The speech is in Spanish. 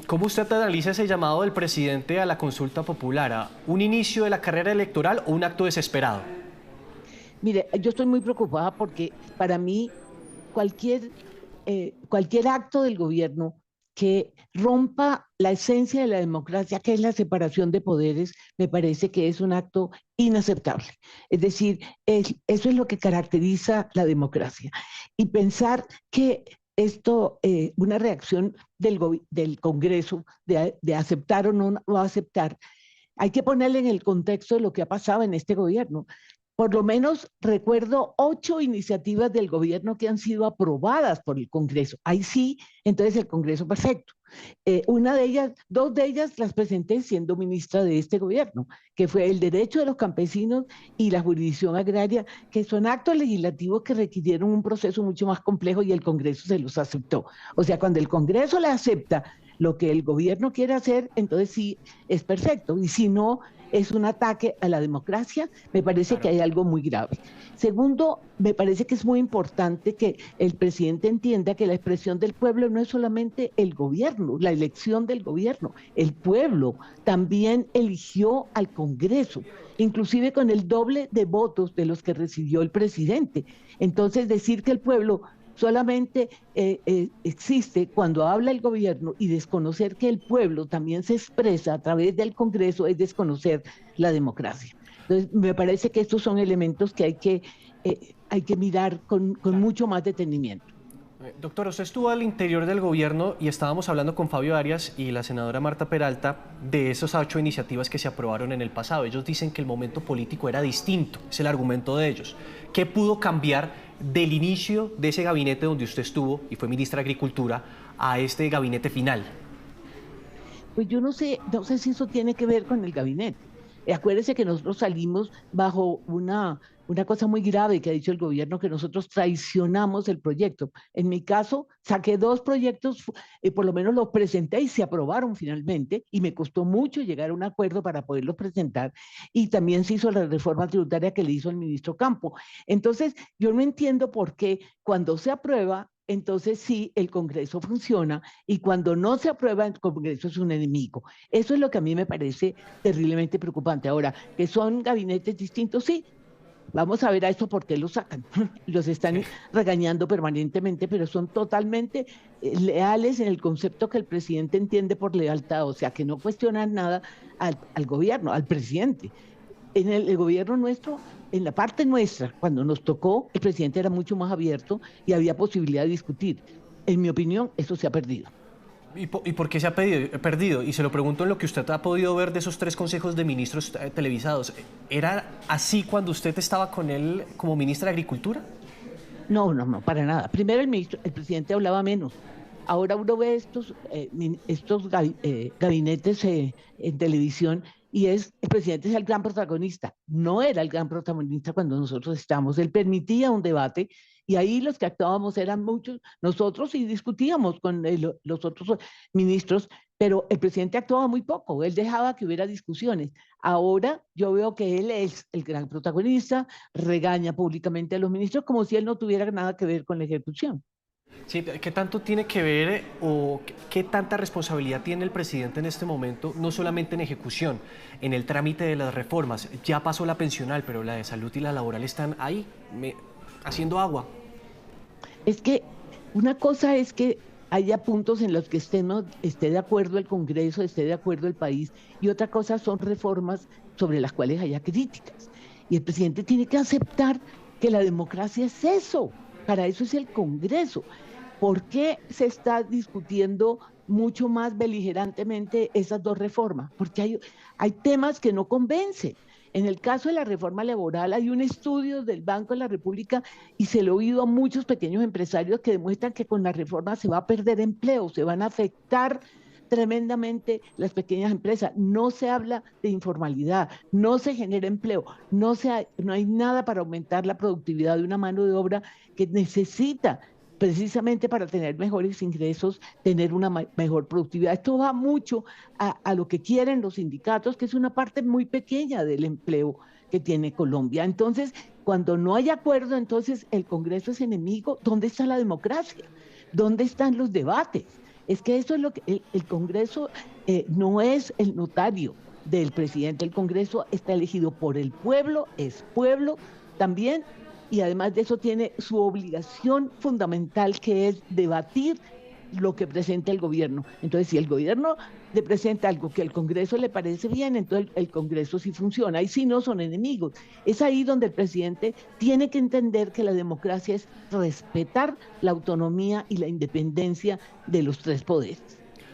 ¿Cómo usted analiza ese llamado del presidente a la consulta popular? ¿A un inicio de la carrera electoral o un acto desesperado? Mire, yo estoy muy preocupada porque para mí cualquier, cualquier acto del gobierno que rompa la esencia de la democracia, que es la separación de poderes, me parece que es un acto inaceptable. Es decir, eso es lo que caracteriza la democracia. Y pensar que esto, una reacción del Congreso de aceptar o no aceptar, hay que ponerle en el contexto de lo que ha pasado en este gobierno. Por lo menos recuerdo 8 iniciativas del gobierno que han sido aprobadas por el Congreso. Ahí sí, entonces el Congreso perfecto. Una de ellas, dos de ellas las presenté siendo ministra de este gobierno, que fue el derecho de los campesinos y la jurisdicción agraria, que son actos legislativos que requirieron un proceso mucho más complejo y el Congreso se los aceptó. O sea, cuando el Congreso le acepta lo que el gobierno quiere hacer, entonces sí es perfecto. Y si no, es un ataque a la democracia, me parece que Claro. hay algo muy grave. Segundo, me parece que es muy importante que el presidente entienda que la expresión del pueblo no es solamente el gobierno, la elección del gobierno, el pueblo también eligió al Congreso, inclusive con el doble de votos de los que recibió el presidente. Entonces, decir que el pueblo solamente existe cuando habla el gobierno y desconocer que el pueblo también se expresa a través del Congreso es desconocer la democracia. Entonces, me parece que estos son elementos que hay que mirar con mucho más detenimiento. Doctor, usted estuvo al interior del gobierno y estábamos hablando con Fabio Arias y la senadora Marta Peralta de esas 8 iniciativas que se aprobaron en el pasado. Ellos dicen que el momento político era distinto, es el argumento de ellos. ¿Qué pudo cambiar del inicio de ese gabinete donde usted estuvo y fue ministra de Agricultura a este gabinete final? Pues yo no sé si eso tiene que ver con el gabinete. Acuérdese que nosotros salimos bajo una cosa muy grave que ha dicho el gobierno, que nosotros traicionamos el proyecto. En mi caso, saqué 2 proyectos, por lo menos los presenté y se aprobaron finalmente, y me costó mucho llegar a un acuerdo para poderlos presentar. Y también se hizo la reforma tributaria que le hizo el ministro Campo. Entonces, yo no entiendo por qué cuando se aprueba, entonces sí, el Congreso funciona y cuando no se aprueba, el Congreso es un enemigo. Eso es lo que a mí me parece terriblemente preocupante. Ahora, que son gabinetes distintos, sí, vamos a ver a esto por qué los sacan. Los Sí. están regañando permanentemente, pero son totalmente leales en el concepto que el presidente entiende por lealtad, o sea, que no cuestionan nada al gobierno, al presidente. En el gobierno nuestro, en la parte nuestra, cuando nos tocó, el presidente era mucho más abierto y había posibilidad de discutir. En mi opinión, eso se ha perdido. ¿Y por qué se ha perdido? Y se lo pregunto en lo que usted ha podido ver de esos 3 consejos de ministros televisados. ¿Era así cuando usted estaba con él como ministra de Agricultura? No, no, no, para nada. Primero el presidente hablaba menos. Ahora uno ve estos gabinetes en televisión y el presidente es el gran protagonista. No era el gran protagonista cuando nosotros estábamos. Él permitía un debate y ahí los que actuábamos eran muchos, nosotros y discutíamos con los otros ministros, pero el presidente actuaba muy poco. Él dejaba que hubiera discusiones. Ahora yo veo que él es el gran protagonista, regaña públicamente a los ministros como si él no tuviera nada que ver con la ejecución. Sí, ¿qué tanto tiene que ver o qué tanta responsabilidad tiene el presidente en este momento, no solamente en ejecución, en el trámite de las reformas? Ya pasó la pensional, pero la de salud y la laboral están ahí, haciendo agua. Es que una cosa es que haya puntos en los que esté de acuerdo el Congreso, esté de acuerdo el país, y otra cosa son reformas sobre las cuales haya críticas. Y el presidente tiene que aceptar que la democracia es eso, para eso es el Congreso. ¿Por qué se está discutiendo mucho más beligerantemente esas 2 reformas? Porque hay temas que no convencen. En el caso de la reforma laboral hay un estudio del Banco de la República y se lo he oído a muchos pequeños empresarios que demuestran que con la reforma se va a perder empleo, se van a afectar tremendamente las pequeñas empresas. No se habla de informalidad, no se genera empleo, no hay nada para aumentar la productividad de una mano de obra que necesita precisamente para tener mejores ingresos, tener una mejor productividad. Esto va mucho a lo que quieren los sindicatos, que es una parte muy pequeña del empleo que tiene Colombia. Entonces, cuando no hay acuerdo, entonces el Congreso es enemigo. ¿Dónde está la democracia? ¿Dónde están los debates? Es que eso es lo que el Congreso no es el notario del presidente. El Congreso está elegido por el pueblo, es pueblo también, y además de eso tiene su obligación fundamental, que es debatir lo que presenta el gobierno. Entonces, si el gobierno le presenta algo que al Congreso le parece bien, entonces el Congreso sí funciona, y si no, son enemigos. Es ahí donde el presidente tiene que entender que la democracia es respetar la autonomía y la independencia de los tres poderes.